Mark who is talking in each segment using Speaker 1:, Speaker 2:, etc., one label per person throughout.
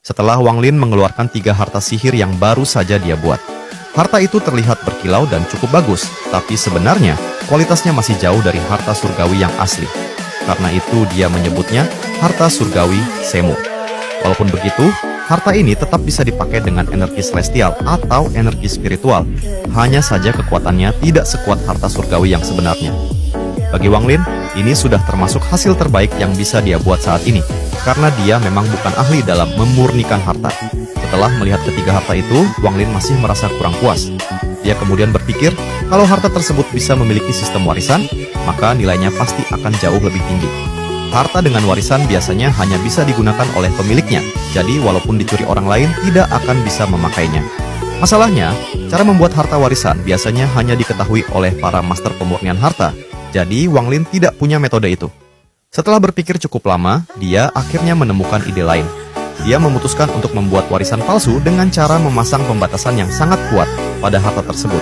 Speaker 1: setelah Wang Lin mengeluarkan 3 harta sihir yang baru saja dia buat. Harta itu terlihat berkilau dan cukup bagus, tapi sebenarnya kualitasnya masih jauh dari harta surgawi yang asli. Karena itu dia menyebutnya harta surgawi semu. Walaupun begitu, harta ini tetap bisa dipakai dengan energi celestial atau energi spiritual. Hanya saja kekuatannya tidak sekuat harta surgawi yang sebenarnya. Bagi Wang Lin, ini sudah termasuk hasil terbaik yang bisa dia buat saat ini, karena dia memang bukan ahli dalam memurnikan harta. Setelah melihat ketiga harta itu, Wang Lin masih merasa kurang puas. Dia kemudian berpikir, kalau harta tersebut bisa memiliki sistem warisan, maka nilainya pasti akan jauh lebih tinggi. Harta dengan warisan biasanya hanya bisa digunakan oleh pemiliknya, jadi walaupun dicuri orang lain tidak akan bisa memakainya. Masalahnya, cara membuat harta warisan biasanya hanya diketahui oleh para master pemurnian harta, jadi Wang Lin tidak punya metode itu. Setelah berpikir cukup lama, dia akhirnya menemukan ide lain. Dia memutuskan untuk membuat warisan palsu dengan cara memasang pembatasan yang sangat kuat pada harta tersebut.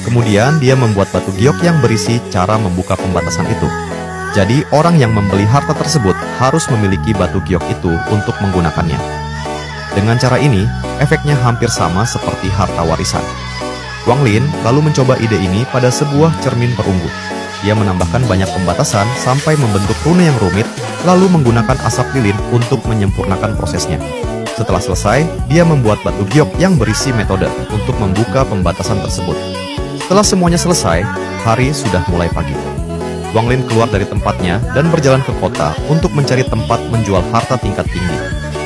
Speaker 1: Kemudian dia membuat batu giok yang berisi cara membuka pembatasan itu. Jadi orang yang membeli harta tersebut harus memiliki batu giok itu untuk menggunakannya. Dengan cara ini, efeknya hampir sama seperti harta warisan. Wang Lin lalu mencoba ide ini pada sebuah cermin perunggu. Dia menambahkan banyak pembatasan sampai membentuk rune yang rumit, lalu menggunakan asap lilin untuk menyempurnakan prosesnya. Setelah selesai, dia membuat batu giok yang berisi metode untuk membuka pembatasan tersebut. Setelah semuanya selesai, hari sudah mulai pagi. Wang Lin keluar dari tempatnya dan berjalan ke kota untuk mencari tempat menjual harta tingkat tinggi.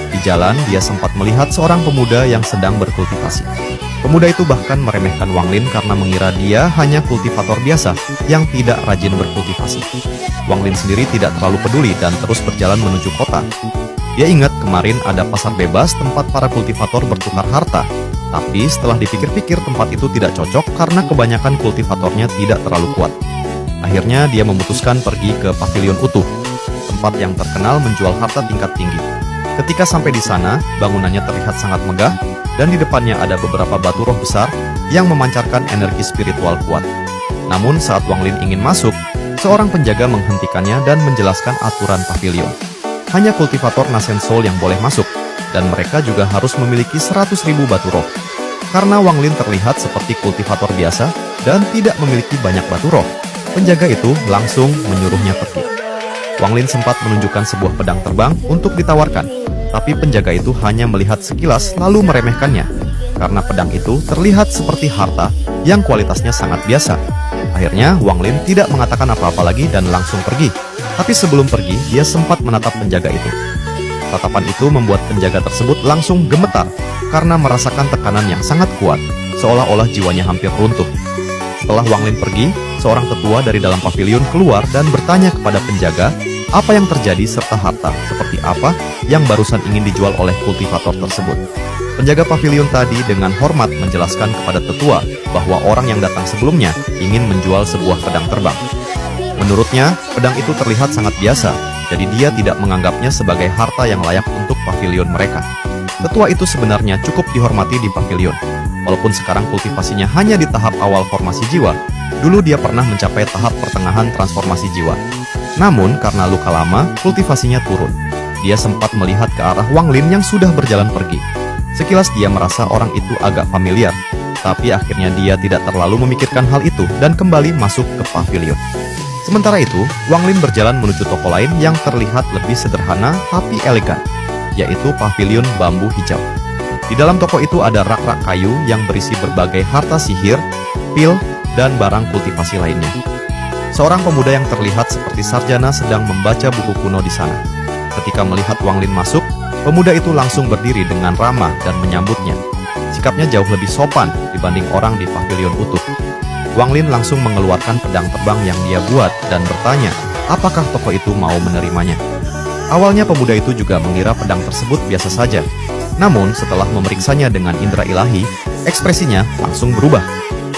Speaker 1: Di jalan, dia sempat melihat seorang pemuda yang sedang berkultivasi. Pemuda itu bahkan meremehkan Wang Lin karena mengira dia hanya kultivator biasa yang tidak rajin berkultivasi. Wang Lin sendiri tidak terlalu peduli dan terus berjalan menuju kota. Dia ingat kemarin ada pasar bebas tempat para kultivator bertukar harta. Tapi setelah dipikir-pikir tempat itu tidak cocok karena kebanyakan kultivatornya tidak terlalu kuat. Akhirnya dia memutuskan pergi ke Pavilion Utuh, tempat yang terkenal menjual harta tingkat tinggi. Ketika sampai di sana, bangunannya terlihat sangat megah, dan di depannya ada beberapa batu roh besar yang memancarkan energi spiritual kuat. Namun saat Wang Lin ingin masuk, seorang penjaga menghentikannya dan menjelaskan aturan pavilion. Hanya kultivator Nascent Soul yang boleh masuk, dan mereka juga harus memiliki 100.000 batu roh. Karena Wang Lin terlihat seperti kultivator biasa dan tidak memiliki banyak batu roh, penjaga itu langsung menyuruhnya pergi. Wang Lin sempat menunjukkan sebuah pedang terbang untuk ditawarkan, tapi penjaga itu hanya melihat sekilas lalu meremehkannya, karena pedang itu terlihat seperti harta yang kualitasnya sangat biasa. Akhirnya Wang Lin tidak mengatakan apa-apa lagi dan langsung pergi, tapi sebelum pergi dia sempat menatap penjaga itu. Tatapan itu membuat penjaga tersebut langsung gemetar karena merasakan tekanan yang sangat kuat, seolah-olah jiwanya hampir runtuh. Setelah Wang Lin pergi, seorang tetua dari dalam pavilion keluar dan bertanya kepada penjaga apa yang terjadi serta harta seperti apa yang barusan ingin dijual oleh kultivator tersebut. Penjaga pavilion tadi dengan hormat menjelaskan kepada tetua bahwa orang yang datang sebelumnya ingin menjual sebuah pedang terbang. Menurutnya, pedang itu terlihat sangat biasa, jadi dia tidak menganggapnya sebagai harta yang layak untuk pavilion mereka. Tetua itu sebenarnya cukup dihormati di pavilion. Walaupun sekarang kultivasinya hanya di tahap awal formasi jiwa, dulu dia pernah mencapai tahap pertengahan transformasi jiwa. Namun, karena luka lama, kultivasinya turun. Dia sempat melihat ke arah Wang Lin yang sudah berjalan pergi. Sekilas dia merasa orang itu agak familiar, tapi akhirnya dia tidak terlalu memikirkan hal itu dan kembali masuk ke pavilion. Sementara itu, Wang Lin berjalan menuju toko lain yang terlihat lebih sederhana tapi elegan, yaitu pavilion bambu hijau. Di dalam toko itu ada rak-rak kayu yang berisi berbagai harta sihir, pil, dan barang kultivasi lainnya. Seorang pemuda yang terlihat seperti sarjana sedang membaca buku kuno di sana. Ketika melihat Wang Lin masuk, pemuda itu langsung berdiri dengan ramah dan menyambutnya. Sikapnya jauh lebih sopan dibanding orang di pavilion utuh. Wang Lin langsung mengeluarkan pedang terbang yang dia buat dan bertanya, apakah toko itu mau menerimanya. Awalnya pemuda itu juga mengira pedang tersebut biasa saja. Namun setelah memeriksanya dengan indera ilahi, ekspresinya langsung berubah.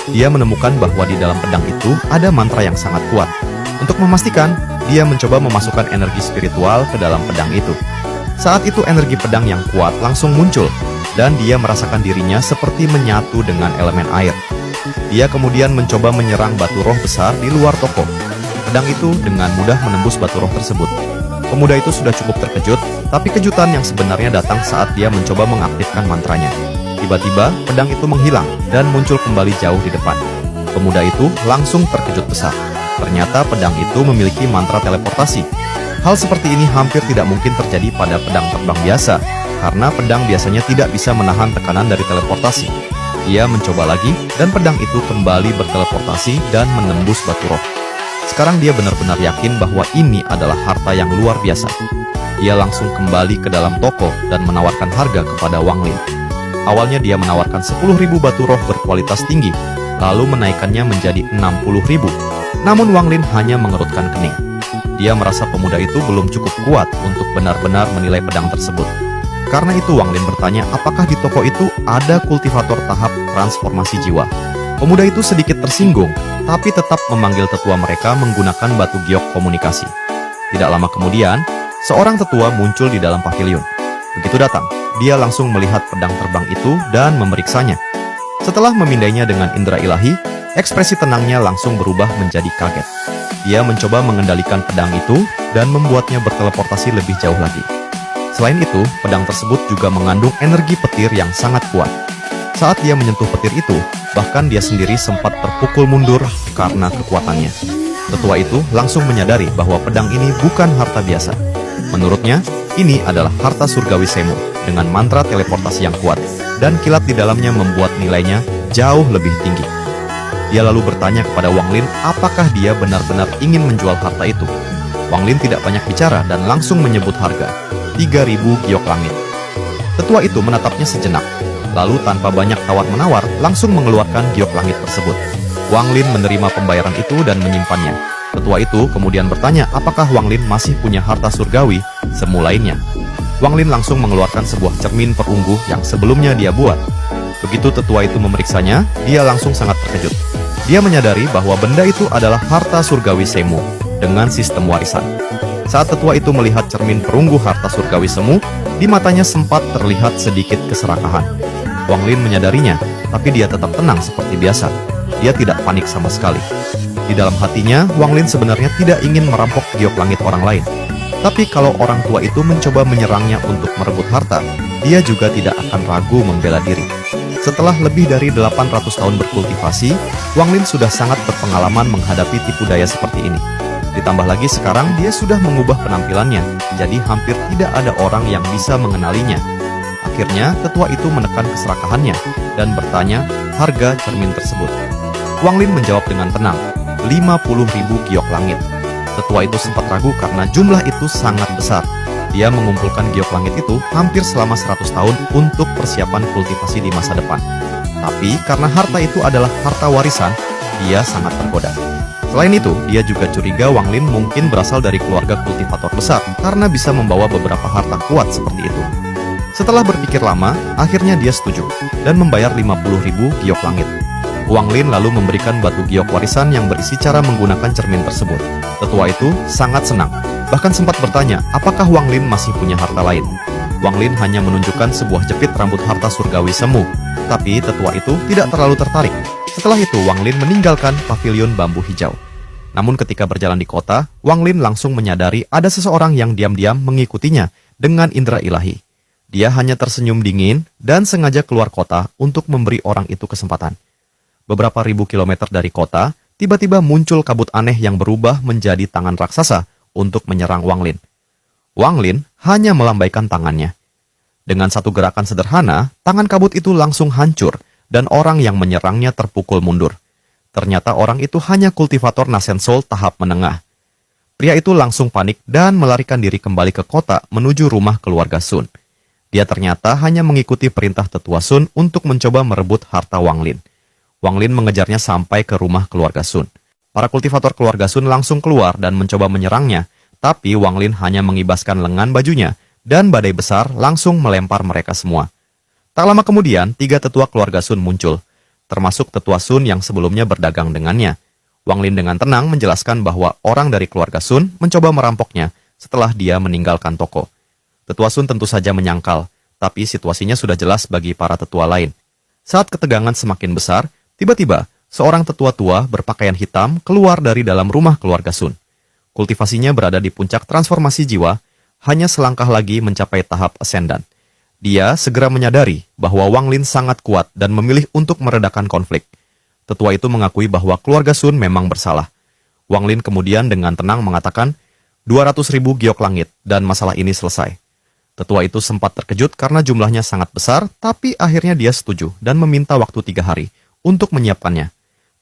Speaker 1: Dia menemukan bahwa di dalam pedang itu ada mantra yang sangat kuat. Untuk memastikan, dia mencoba memasukkan energi spiritual ke dalam pedang itu. Saat itu energi pedang yang kuat langsung muncul, dan dia merasakan dirinya seperti menyatu dengan elemen air. Dia kemudian mencoba menyerang batu roh besar di luar toko. Pedang itu dengan mudah menembus batu roh tersebut. Pemuda itu sudah cukup terkejut, tapi kejutan yang sebenarnya datang saat dia mencoba mengaktifkan mantranya. Tiba-tiba, pedang itu menghilang dan muncul kembali jauh di depan. Pemuda itu langsung terkejut besar. Ternyata pedang itu memiliki mantra teleportasi. Hal seperti ini hampir tidak mungkin terjadi pada pedang terbang biasa, karena pedang biasanya tidak bisa menahan tekanan dari teleportasi. Dia mencoba lagi, dan pedang itu kembali berteleportasi dan menembus batu roh. Sekarang dia benar-benar yakin bahwa ini adalah harta yang luar biasa. Dia langsung kembali ke dalam toko dan menawarkan harga kepada Wang Lin. Awalnya dia menawarkan 10.000 batu roh berkualitas tinggi, lalu menaikkannya menjadi 60.000. Namun Wang Lin hanya mengerutkan kening. Dia merasa pemuda itu belum cukup kuat untuk benar-benar menilai pedang tersebut. Karena itu Wang Lin bertanya apakah di toko itu ada kultivator tahap transformasi jiwa. Pemuda itu sedikit tersinggung, tapi tetap memanggil tetua mereka menggunakan batu giok komunikasi. Tidak lama kemudian, seorang tetua muncul di dalam pavilion. Begitu datang, dia langsung melihat pedang terbang itu dan memeriksanya. Setelah memindainya dengan indera ilahi, ekspresi tenangnya langsung berubah menjadi kaget. Dia mencoba mengendalikan pedang itu dan membuatnya berteleportasi lebih jauh lagi. Selain itu, pedang tersebut juga mengandung energi petir yang sangat kuat. Saat dia menyentuh petir itu, bahkan dia sendiri sempat terpukul mundur karena kekuatannya. Tetua itu langsung menyadari bahwa pedang ini bukan harta biasa. Menurutnya, ini adalah harta surgawi semu dengan mantra teleportasi yang kuat, dan kilat di dalamnya membuat nilainya jauh lebih tinggi. Dia lalu bertanya kepada Wang Lin apakah dia benar-benar ingin menjual harta itu. Wang Lin tidak banyak bicara dan langsung menyebut harga, 3.000 giok langit. Tetua itu menatapnya sejenak, lalu tanpa banyak tawar-menawar langsung mengeluarkan giok langit tersebut. Wang Lin menerima pembayaran itu dan menyimpannya. Tetua itu kemudian bertanya apakah Wang Lin masih punya harta surgawi semu lainnya. Wang Lin langsung mengeluarkan sebuah cermin perunggu yang sebelumnya dia buat. Begitu tetua itu memeriksanya, dia langsung sangat terkejut. Dia menyadari bahwa benda itu adalah harta surgawi semu dengan sistem warisan. Saat tetua itu melihat cermin perunggu harta surgawi semu, di matanya sempat terlihat sedikit keserakahan. Wang Lin menyadarinya, tapi dia tetap tenang seperti biasa. Dia tidak panik sama sekali. Di dalam hatinya, Wang Lin sebenarnya tidak ingin merampok giok langit orang lain. Tapi kalau orang tua itu mencoba menyerangnya untuk merebut harta, dia juga tidak akan ragu membela diri. Setelah lebih dari 800 tahun berkultivasi, Wang Lin sudah sangat berpengalaman menghadapi tipu daya seperti ini. Ditambah lagi sekarang dia sudah mengubah penampilannya, jadi hampir tidak ada orang yang bisa mengenalinya. Akhirnya, tetua itu menekan keserakahannya dan bertanya harga cermin tersebut. Wang Lin menjawab dengan tenang, 50.000 giok langit. Tetua itu sempat ragu karena jumlah itu sangat besar. Dia mengumpulkan giok langit itu hampir selama 100 tahun untuk persiapan kultivasi di masa depan. Tapi karena harta itu adalah harta warisan, dia sangat tergoda. Selain itu, dia juga curiga Wang Lin mungkin berasal dari keluarga kultivator besar karena bisa membawa beberapa harta kuat seperti itu. Setelah berpikir lama, akhirnya dia setuju dan membayar 50.000 giok langit. Wang Lin lalu memberikan batu giok warisan yang berisi cara menggunakan cermin tersebut. Tetua itu sangat senang, bahkan sempat bertanya apakah Wang Lin masih punya harta lain. Wang Lin hanya menunjukkan sebuah jepit rambut harta surgawi semu, tapi tetua itu tidak terlalu tertarik. Setelah itu Wang Lin meninggalkan pavilion bambu hijau. Namun ketika berjalan di kota, Wang Lin langsung menyadari ada seseorang yang diam-diam mengikutinya dengan indera ilahi. Dia hanya tersenyum dingin dan sengaja keluar kota untuk memberi orang itu kesempatan. Beberapa ribu kilometer dari kota, tiba-tiba muncul kabut aneh yang berubah menjadi tangan raksasa untuk menyerang Wang Lin. Wang Lin hanya melambaikan tangannya. Dengan satu gerakan sederhana, tangan kabut itu langsung hancur dan orang yang menyerangnya terpukul mundur. Ternyata orang itu hanya kultivator Nasen Soul tahap menengah. Pria itu langsung panik dan melarikan diri kembali ke kota menuju rumah keluarga Sun. Dia ternyata hanya mengikuti perintah tetua Sun untuk mencoba merebut harta Wang Lin. Wang Lin mengejarnya sampai ke rumah keluarga Sun. Para kultivator keluarga Sun langsung keluar dan mencoba menyerangnya, tapi Wang Lin hanya mengibaskan lengan bajunya, dan badai besar langsung melempar mereka semua. Tak lama kemudian, 3 tetua keluarga Sun muncul, termasuk tetua Sun yang sebelumnya berdagang dengannya. Wang Lin dengan tenang menjelaskan bahwa orang dari keluarga Sun mencoba merampoknya setelah dia meninggalkan toko. Tetua Sun tentu saja menyangkal, tapi situasinya sudah jelas bagi para tetua lain. Saat ketegangan semakin besar, tiba-tiba seorang tetua tua berpakaian hitam keluar dari dalam rumah keluarga Sun. Kultivasinya berada di puncak transformasi jiwa, hanya selangkah lagi mencapai tahap ascendant. Dia segera menyadari bahwa Wang Lin sangat kuat dan memilih untuk meredakan konflik. Tetua itu mengakui bahwa keluarga Sun memang bersalah. Wang Lin kemudian dengan tenang mengatakan 200.000 giok langit dan masalah ini selesai. Tetua itu sempat terkejut karena jumlahnya sangat besar, tapi akhirnya dia setuju dan meminta waktu 3 hari untuk menyiapkannya.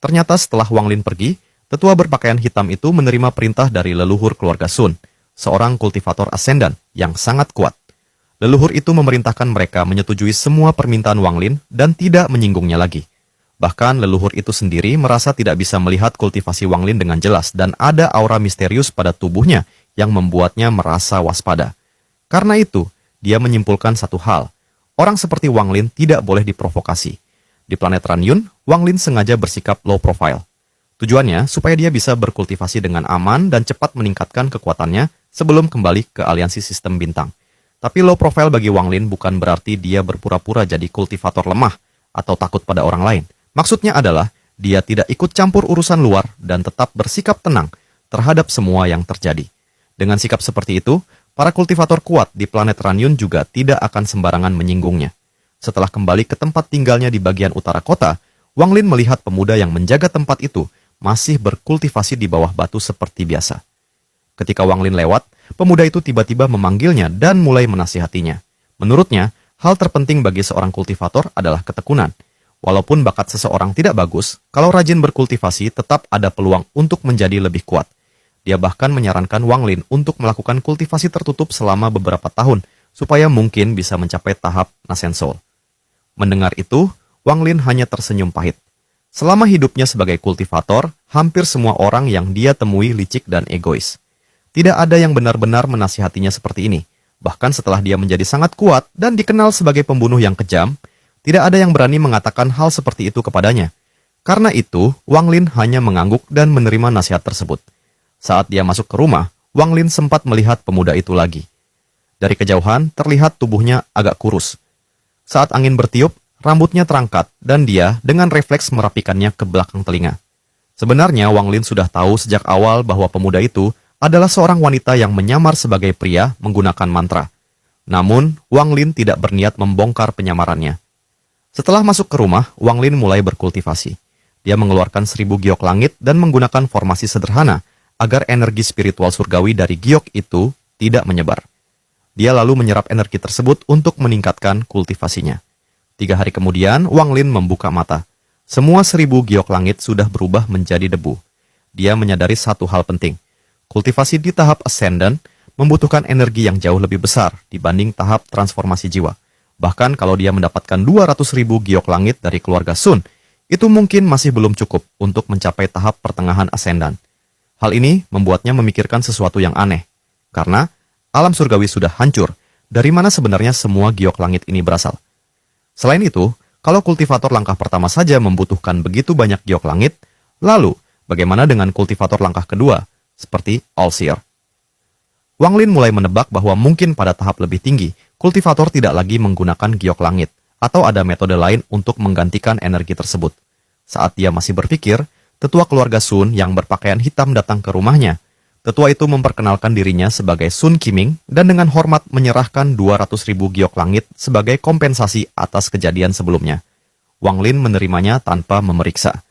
Speaker 1: Ternyata setelah Wang Lin pergi, tetua berpakaian hitam itu menerima perintah dari leluhur keluarga Sun, seorang kultivator ascendant yang sangat kuat. Leluhur itu memerintahkan mereka menyetujui semua permintaan Wang Lin dan tidak menyinggungnya lagi. Bahkan leluhur itu sendiri merasa tidak bisa melihat kultivasi Wang Lin dengan jelas dan ada aura misterius pada tubuhnya yang membuatnya merasa waspada. Karena itu, dia menyimpulkan satu hal, orang seperti Wang Lin tidak boleh diprovokasi. Di planet Ranyun, Wang Lin sengaja bersikap low profile. Tujuannya supaya dia bisa berkultivasi dengan aman dan cepat meningkatkan kekuatannya sebelum kembali ke aliansi sistem bintang. Tapi low profile bagi Wang Lin bukan berarti dia berpura-pura jadi kultivator lemah atau takut pada orang lain. Maksudnya adalah dia tidak ikut campur urusan luar dan tetap bersikap tenang terhadap semua yang terjadi. Dengan sikap seperti itu, para kultivator kuat di planet Ranyun juga tidak akan sembarangan menyinggungnya. Setelah kembali ke tempat tinggalnya di bagian utara kota, Wang Lin melihat pemuda yang menjaga tempat itu masih berkultivasi di bawah batu seperti biasa. Ketika Wang Lin lewat, pemuda itu tiba-tiba memanggilnya dan mulai menasihatinya. Menurutnya, hal terpenting bagi seorang kultivator adalah ketekunan. Walaupun bakat seseorang tidak bagus, kalau rajin berkultivasi tetap ada peluang untuk menjadi lebih kuat. Dia bahkan menyarankan Wang Lin untuk melakukan kultivasi tertutup selama beberapa tahun, supaya mungkin bisa mencapai tahap Nascent Soul. Mendengar itu, Wang Lin hanya tersenyum pahit. Selama hidupnya sebagai kultivator, hampir semua orang yang dia temui licik dan egois. Tidak ada yang benar-benar menasihatinya seperti ini. Bahkan setelah dia menjadi sangat kuat dan dikenal sebagai pembunuh yang kejam, tidak ada yang berani mengatakan hal seperti itu kepadanya. Karena itu, Wang Lin hanya mengangguk dan menerima nasihat tersebut. Saat dia masuk ke rumah, Wang Lin sempat melihat pemuda itu lagi. Dari kejauhan, terlihat tubuhnya agak kurus. Saat angin bertiup, rambutnya terangkat dan dia dengan refleks merapikannya ke belakang telinga. Sebenarnya Wang Lin sudah tahu sejak awal bahwa pemuda itu adalah seorang wanita yang menyamar sebagai pria menggunakan mantra. Namun, Wang Lin tidak berniat membongkar penyamarannya. Setelah masuk ke rumah, Wang Lin mulai berkultivasi. Dia mengeluarkan 1000 giok langit dan menggunakan formasi sederhana agar energi spiritual surgawi dari giok itu tidak menyebar. Dia lalu menyerap energi tersebut untuk meningkatkan kultivasinya. 3 hari kemudian, Wang Lin membuka mata. Semua 1000 giok langit sudah berubah menjadi debu. Dia menyadari satu hal penting. Kultivasi di tahap ascendant membutuhkan energi yang jauh lebih besar dibanding tahap transformasi jiwa. Bahkan kalau dia mendapatkan 200.000 giok langit dari keluarga Sun, itu mungkin masih belum cukup untuk mencapai tahap pertengahan ascendant. Hal ini membuatnya memikirkan sesuatu yang aneh. Karena alam surgawi sudah hancur, dari mana sebenarnya semua giok langit ini berasal? Selain itu, kalau kultivator langkah pertama saja membutuhkan begitu banyak giok langit, lalu bagaimana dengan kultivator langkah kedua, seperti All-Seer? Wang Lin mulai menebak bahwa mungkin pada tahap lebih tinggi, kultivator tidak lagi menggunakan giok langit, atau ada metode lain untuk menggantikan energi tersebut. Saat dia masih berpikir, tetua keluarga Sun yang berpakaian hitam datang ke rumahnya. Tetua itu memperkenalkan dirinya sebagai Sun Qiming dan dengan hormat menyerahkan 200.000 giok langit sebagai kompensasi atas kejadian sebelumnya. Wang Lin menerimanya tanpa memeriksa.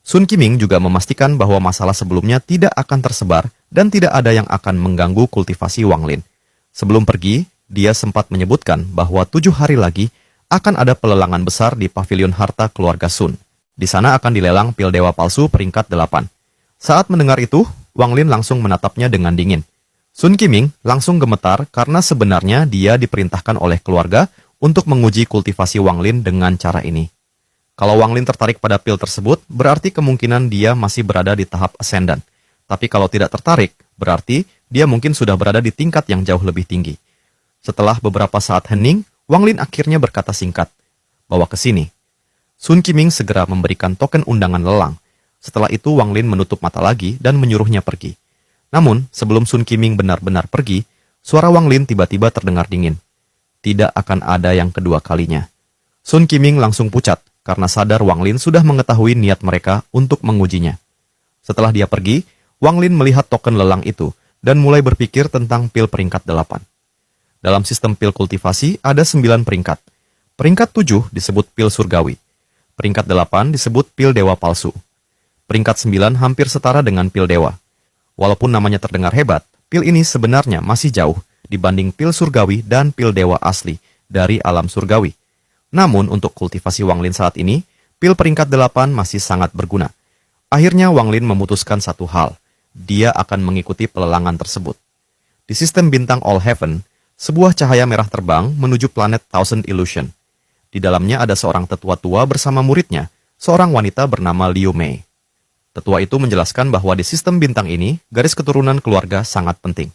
Speaker 1: Sun Qiming juga memastikan bahwa masalah sebelumnya tidak akan tersebar dan tidak ada yang akan mengganggu kultivasi Wang Lin. Sebelum pergi, dia sempat menyebutkan bahwa 7 hari lagi akan ada pelelangan besar di pavilion harta keluarga Sun. Di sana akan dilelang pil dewa palsu peringkat 8. Saat mendengar itu, Wang Lin langsung menatapnya dengan dingin. Sun Qiming langsung gemetar karena sebenarnya dia diperintahkan oleh keluarga untuk menguji kultivasi Wang Lin dengan cara ini. Kalau Wang Lin tertarik pada pil tersebut, berarti kemungkinan dia masih berada di tahap ascendant. Tapi kalau tidak tertarik, berarti dia mungkin sudah berada di tingkat yang jauh lebih tinggi. Setelah beberapa saat hening, Wang Lin akhirnya berkata singkat, "Bawa ke sini." Sun Qiming segera memberikan token undangan lelang. Setelah itu Wang Lin menutup mata lagi dan menyuruhnya pergi. Namun, sebelum Sun Qiming benar-benar pergi, suara Wang Lin tiba-tiba terdengar dingin. Tidak akan ada yang kedua kalinya. Sun Qiming langsung pucat karena sadar Wang Lin sudah mengetahui niat mereka untuk mengujinya. Setelah dia pergi, Wang Lin melihat token lelang itu dan mulai berpikir tentang pil peringkat 8. Dalam sistem pil kultivasi ada 9 peringkat. Peringkat 7 disebut pil surgawi. Peringkat 8 disebut pil dewa palsu. Peringkat 9 hampir setara dengan pil dewa. Walaupun namanya terdengar hebat, pil ini sebenarnya masih jauh dibanding pil surgawi dan pil dewa asli dari alam surgawi. Namun untuk kultivasi Wang Lin saat ini, pil peringkat 8 masih sangat berguna. Akhirnya Wang Lin memutuskan satu hal. Dia akan mengikuti pelelangan tersebut. Di sistem bintang All Heaven, sebuah cahaya merah terbang menuju planet Thousand Illusion. Di dalamnya ada seorang tetua tua bersama muridnya, seorang wanita bernama Liu Mei. Tetua itu menjelaskan bahwa di sistem bintang ini, garis keturunan keluarga sangat penting.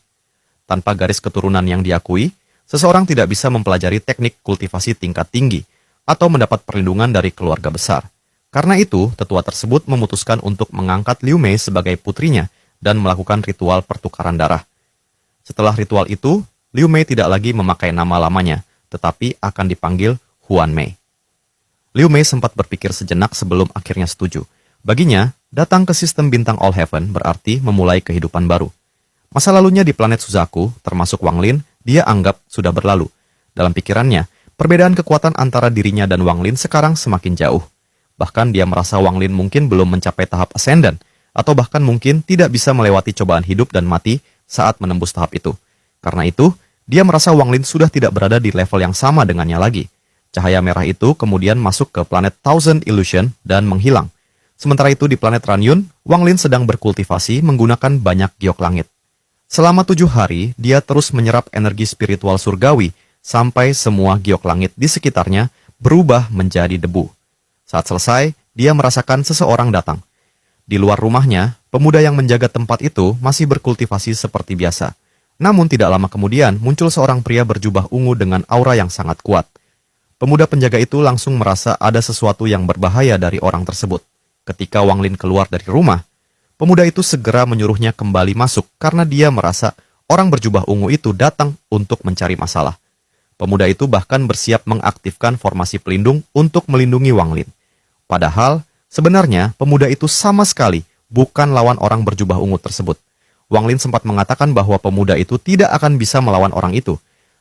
Speaker 1: Tanpa garis keturunan yang diakui, seseorang tidak bisa mempelajari teknik kultivasi tingkat tinggi atau mendapat perlindungan dari keluarga besar. Karena itu, tetua tersebut memutuskan untuk mengangkat Liu Mei sebagai putrinya dan melakukan ritual pertukaran darah. Setelah ritual itu, Liu Mei tidak lagi memakai nama lamanya, tetapi akan dipanggil Huan Mei. Liu Mei sempat berpikir sejenak sebelum akhirnya setuju. Baginya, datang ke sistem bintang All Heaven berarti memulai kehidupan baru. Masa lalunya di planet Suzaku, termasuk Wang Lin, dia anggap sudah berlalu. Dalam pikirannya, perbedaan kekuatan antara dirinya dan Wang Lin sekarang semakin jauh. Bahkan dia merasa Wang Lin mungkin belum mencapai tahap ascendant, atau bahkan mungkin tidak bisa melewati cobaan hidup dan mati saat menembus tahap itu. Karena itu, dia merasa Wang Lin sudah tidak berada di level yang sama dengannya lagi. Cahaya merah itu kemudian masuk ke planet Thousand Illusion dan menghilang. Sementara itu di planet Ranyun, Wang Lin sedang berkultivasi menggunakan banyak giok langit. Selama 7 hari, dia terus menyerap energi spiritual surgawi sampai semua giok langit di sekitarnya berubah menjadi debu. Saat selesai, dia merasakan seseorang datang. Di luar rumahnya, pemuda yang menjaga tempat itu masih berkultivasi seperti biasa. Namun tidak lama kemudian muncul seorang pria berjubah ungu dengan aura yang sangat kuat. Pemuda penjaga itu langsung merasa ada sesuatu yang berbahaya dari orang tersebut. Ketika Wang Lin keluar dari rumah, pemuda itu segera menyuruhnya kembali masuk karena dia merasa orang berjubah ungu itu datang untuk mencari masalah. Pemuda itu bahkan bersiap mengaktifkan formasi pelindung untuk melindungi Wang Lin. Padahal, sebenarnya pemuda itu sama sekali bukan lawan orang berjubah ungu tersebut. Wang Lin sempat mengatakan bahwa pemuda itu tidak akan bisa melawan orang itu.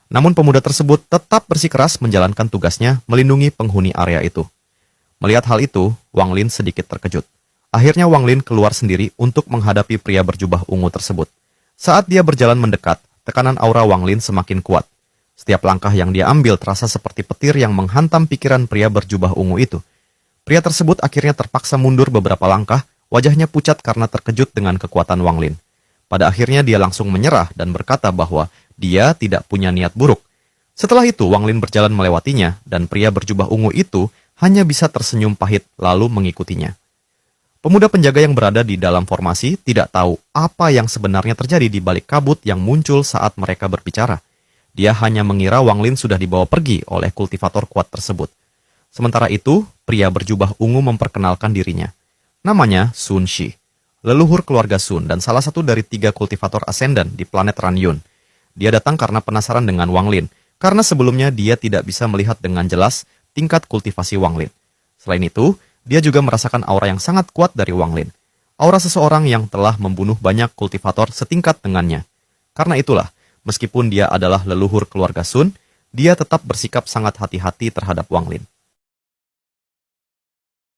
Speaker 1: Namun pemuda tersebut tetap bersikeras menjalankan tugasnya melindungi penghuni area itu. Melihat hal itu, Wang Lin sedikit terkejut. Akhirnya Wang Lin keluar sendiri untuk menghadapi pria berjubah ungu tersebut. Saat dia berjalan mendekat, tekanan aura Wang Lin semakin kuat. Setiap langkah yang dia ambil terasa seperti petir yang menghantam pikiran pria berjubah ungu itu. Pria tersebut akhirnya terpaksa mundur beberapa langkah, wajahnya pucat karena terkejut dengan kekuatan Wang Lin. Pada akhirnya dia langsung menyerah dan berkata bahwa dia tidak punya niat buruk. Setelah itu Wang Lin berjalan melewatinya dan pria berjubah ungu itu hanya bisa tersenyum pahit lalu mengikutinya. Pemuda penjaga yang berada di dalam formasi tidak tahu apa yang sebenarnya terjadi di balik kabut yang muncul saat mereka berbicara. Dia hanya mengira Wang Lin sudah dibawa pergi oleh kultivator kuat tersebut. Sementara itu, pria berjubah ungu memperkenalkan dirinya. Namanya Sun Shi, leluhur keluarga Sun dan salah satu dari 3 kultivator ascendant di planet Ranyun. Dia datang karena penasaran dengan Wang Lin, karena sebelumnya dia tidak bisa melihat dengan jelas tingkat kultivasi Wang Lin. Selain itu, dia juga merasakan aura yang sangat kuat dari Wang Lin. Aura seseorang yang telah membunuh banyak kultivator setingkat dengannya. Karena itulah, meskipun dia adalah leluhur keluarga Sun, dia tetap bersikap sangat hati-hati terhadap Wang Lin.